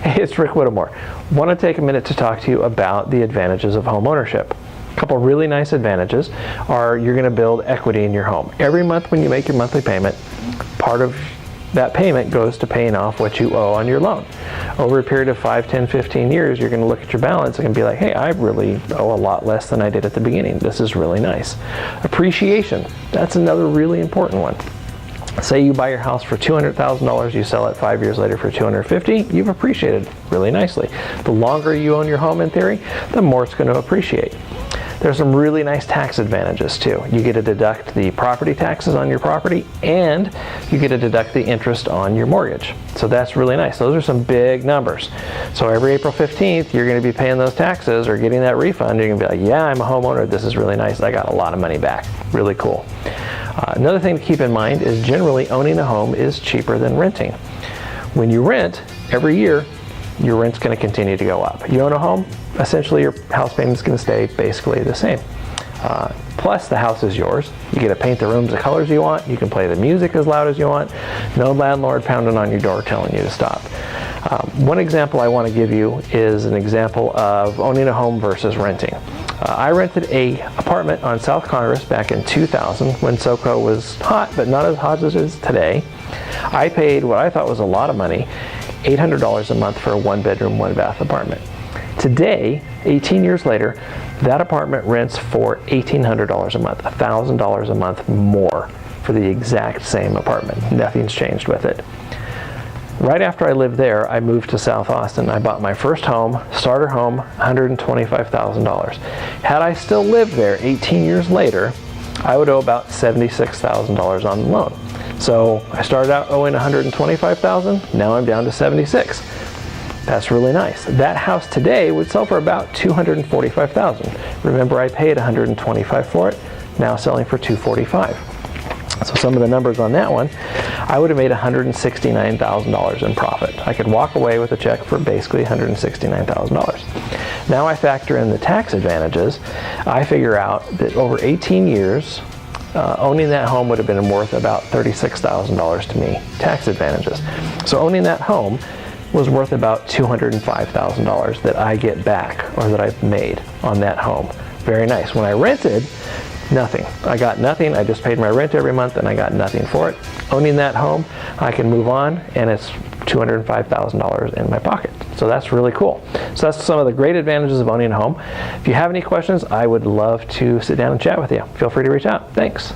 Hey, it's Rick Whittemore. Want to take a minute to talk to you about the advantages of home ownership. A couple really nice advantages are you're going to build equity in your home. Every month when you make your monthly payment, part of that payment goes to paying off what you owe on your loan. Over a period of 5, 10, 15 years, you're going to look at your balance and be like, hey, I really owe a lot less than I did at the beginning. This is really nice. Appreciation, that's another really important one. Say you buy your house for $200,000, you sell it 5 years later for $250,000, you've appreciated really nicely. The longer you own your home in theory, the more it's going to appreciate. There's some really nice tax advantages too. You get to deduct the property taxes on your property, and you get to deduct the interest on your mortgage. So that's really nice. Those are some big numbers. So every April 15th, you're going to be paying those taxes or getting that refund. You're going to be like, yeah, I'm a homeowner. This is really nice. I got a lot of money back. Really cool. Another thing to keep in mind is generally owning a home is cheaper than renting. When you rent, every year, your rent's going to continue to go up. You own a home, essentially your house payment is going to stay basically the same. Plus, the house is yours. You get to paint the rooms the colors you want. You can play the music as loud as you want. No landlord pounding on your door telling you to stop. One example I want to give you is an example of owning a home versus renting. I rented an apartment on South Congress back in 2000 when SoCo was hot, but not as hot as it is today. I paid what I thought was a lot of money, $800 a month for a one-bedroom, one-bath apartment. Today, 18 years later, that apartment rents for $1,800 a month, $1,000 a month more for the exact same apartment. Nothing's changed with it. Right after I lived there, I moved to South Austin. I bought my first home, starter home, $125,000. Had I still lived there 18 years later, I would owe about $76,000 on the loan. So I started out owing $125,000, now I'm down to $76,000. That's really nice. That house today would sell for about $245,000. Remember, I paid $125,000 for it, now selling for $245,000. So some of the numbers on that one, I would have made $169,000 in profit. I could walk away with a check for basically $169,000. Now I factor in the tax advantages. I figure out that over 18 years, owning that home would have been worth about $36,000 to me, tax advantages. So owning that home was worth about $205,000 that I get back, or that I've made on that home. Very nice. When I rented, nothing. I got nothing. I just paid my rent every month and I got nothing for it. Owning that home, I can move on and it's $205,000 in my pocket. So that's really cool. So that's some of the great advantages of owning a home. If you have any questions, I would love to sit down and chat with you. Feel free to reach out. Thanks.